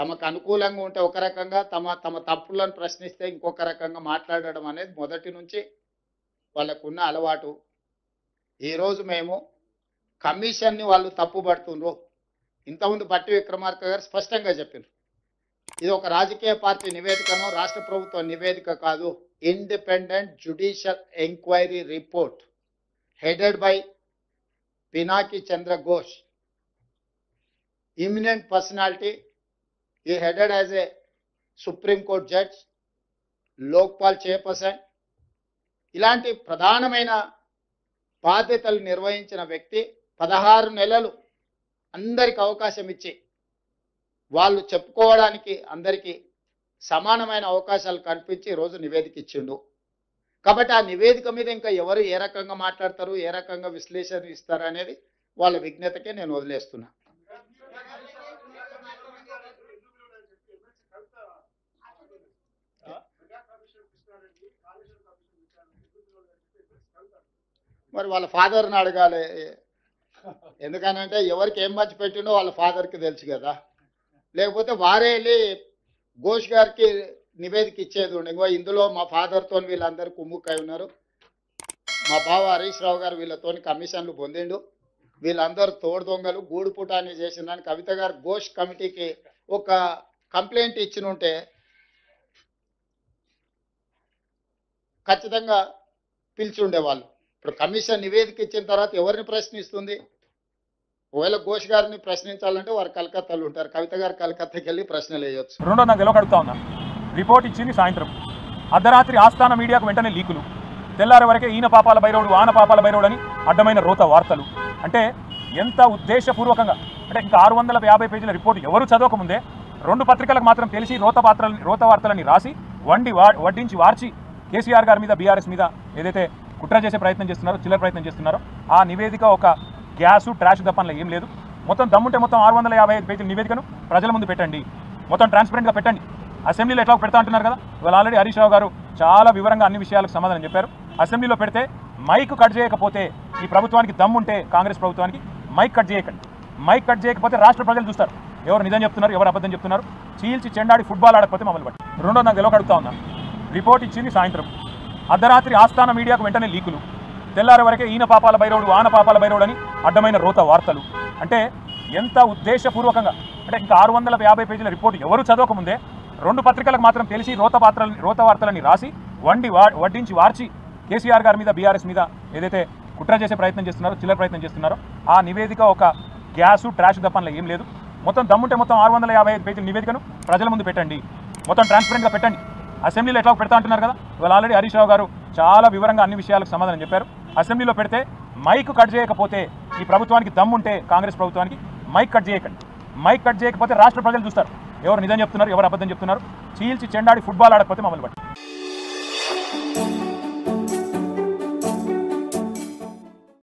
తమకు అనుకూలంగా ఉంటే ఒక రకంగా, తమ తప్పులను ప్రశ్నిస్తే ఇంకొక రకంగా మాట్లాడడం అనేది మొదటి నుంచి వాళ్ళకున్న అలవాటు. ఈరోజు మేము కమిషన్ని వాళ్ళు తప్పుపడుతుండ్రు. ఇంతకుముందు బట్టి విక్రమార్క గారు స్పష్టంగా చెప్పారు, ఇది ఒక రాజకీయ పార్టీ నివేదికనో రాష్ట్ర ప్రభుత్వ నివేదిక కాదు, independent judicial enquiry report headed by Pinaki Chandra Ghosh, imminent personality. He headed as a Supreme Court judge, Lokpal chairperson. ఇలాంటి ప్రధానమైన బాధ్యతలు నిర్వహించిన వ్యక్తి 16 నెలలు అందరికి అవకాశం ఇచ్చి వాళ్ళు చెప్పుకోవడానికి అందరికీ సమానమైన అవకాశాలు కల్పించి ఈరోజు నివేదిక ఇచ్చిండు. కాబట్టి ఆ నివేదిక మీద ఇంకా ఎవరు ఏ రకంగా మాట్లాడతారు, ఏ రకంగా విశ్లేషణ ఇస్తారు అనేది వాళ్ళ విజ్ఞతకే నేను వదిలేస్తున్నా. మరి వాళ్ళ ఫాదర్ని అడగాలి, ఎందుకనంటే ఎవరికి ఏం మంచి పెట్టిండో వాళ్ళ ఫాదర్కి తెలుసు కదా. లేకపోతే వారే వెళ్ళి ఘోష్ గారికి నివేదిక ఇచ్చేది ఉండే, ఇంకో ఇందులో మా ఫాదర్తో వీళ్ళందరూ కుమ్ముక్కై ఉన్నారు, మా బావ హరీష్ రావు గారు వీళ్ళతో కమిషన్లు పొందిండు, వీళ్ళందరూ తోడు దొంగలు గూడు పుటాన్ని చేసిందని కవిత గారు ఘోష్ కమిటీకి ఒక కంప్లైంట్ ఇచ్చిన ఉంటే ఖచ్చితంగా పిలిచి ఉండేవాళ్ళు. ఇప్పుడు కమిషన్ నివేదిక ఇచ్చిన తర్వాత ఎవరిని ప్రశ్నిస్తుంది? ఒకవేళ ఘోష్ గారిని ప్రశ్నించాలంటే వారు కలకత్తాలో ఉంటారు, కవిత గారు కలకత్తాకి వెళ్ళి ప్రశ్నలు వేయొచ్చు. రెండో నాకు గెలవకడుగుతా ఉన్నా, రిపోర్ట్ ఇచ్చింది సాయంత్రం, అర్ధరాత్రి ఆస్థాన మీడియాకు వెంటనే లీకులు, తెల్లారి వరకే ఈయన పాపాల బైరోడు ఆన పాపాల బైరోడు అని అడ్డమైన రోత వార్తలు. అంటే ఎంత ఉద్దేశపూర్వకంగా అంటే ఇంకా 650 పేజీల రిపోర్టు ఎవరు చదవకముందే 2 పత్రికలకు మాత్రం తెలిసి రోత వార్తలని రాసి వడ్డించి వార్చి కేసీఆర్ గారి మీద బీఆర్ఎస్ మీద ఏదైతే కుట్ర చేసే ప్రయత్నం చేస్తున్నారో, చిల్లర ప్రయత్నం చేస్తున్నారో ఆ నివేదిక ఒక గ్యాసు ట్రాష్ తప్పనలో ఏం లేదు. మొత్తం దమ్ముంటే మొత్తం 655 పేజీల నివేదికను ప్రజల ముందు పెట్టండి, మొత్తం ట్రాన్స్పరెంట్గా పెట్టండి. అసెంబ్లీలో ఎట్లా పెడతా అంటున్నారు కదా, ఇవాళ ఆల్రెడీ హరీష్ రావు గారు చాలా వివరంగా అన్ని విషయాలకు సమాధానం చెప్పారు. అసెంబ్లీలో పెడితే మైక్ కట్ చేయకపోతే ఈ ప్రభుత్వానికి దమ్ముంటే కాంగ్రెస్ ప్రభుత్వానికి మైక్ కట్ చేయకండి, మైక్ కట్ చేయకపోతే రాష్ట్ర ప్రజలు చూస్తారు ఎవరు నిజం చెప్తున్నారు ఎవరు అబద్ధం చెప్తున్నారు. చీల్చి చెండాడి ఫుట్బాల్ ఆడకపోతే మమ్మల్ని బట్టి. రెండో నాకు గెలవకడుగుతా ఉన్నా, రిపోర్ట్ ఇచ్చింది సాయంత్రం, అర్ధరాత్రి ఆస్థాన మీడియాకు వెంటనే లీకులు, తెల్లారి వరకే ఈయన పాపాల బైరోడు ఆన పాపాల బైరోడు అని అడ్డమైన రోత వార్తలు. అంటే ఎంత ఉద్దేశపూర్వకంగా అంటే ఇంకా 650 పేజీల రిపోర్టు ఎవరు చదవకముందే 2 పత్రికలకు మాత్రం తెలిసి రోత వార్తలని రాసి వడ్డించి వార్చి కేసీఆర్ గారి మీద బీఆర్ఎస్ మీద ఏదైతే కుట్ర చేసే ప్రయత్నం చేస్తున్నారో, చిల్లర ప్రయత్నం చేస్తున్నారో ఆ నివేదిక ఒక గ్యాసు ట్రాష్ తప్పనలో ఏం లేదు. మొత్తం దమ్ముంటే మొత్తం 655 పేజీల నివేదికను ప్రజల ముందు పెట్టండి, మొత్తం ట్రాన్స్పరెంట్గా పెట్టండి. అసెంబ్లీలో ఎట్లా పెడతా అంటున్నారు కదా, ఇవాళ ఆల్రెడీ హరీష్ రావు గారు చాలా వివరంగా అన్ని విషయాలకు సమాధానం చెప్పారు. అసెంబ్లీలో పెడితే మైక్ కట్ చేయకపోతే ఈ ప్రభుత్వానికి దమ్ముంటే కాంగ్రెస్ ప్రభుత్వానికి మైక్ కట్ చేయకండి, మైక్ కట్ చేయకపోతే రాష్ట్ర ప్రజలు చూస్తారు ఎవరు నిజం చెప్తున్నారు ఎవరు అబద్ధం చెప్తున్నారు. చీల్చి చెండాడి ఫుట్బాల్ ఆడకపోతే మమ్మల్ని బట్టి.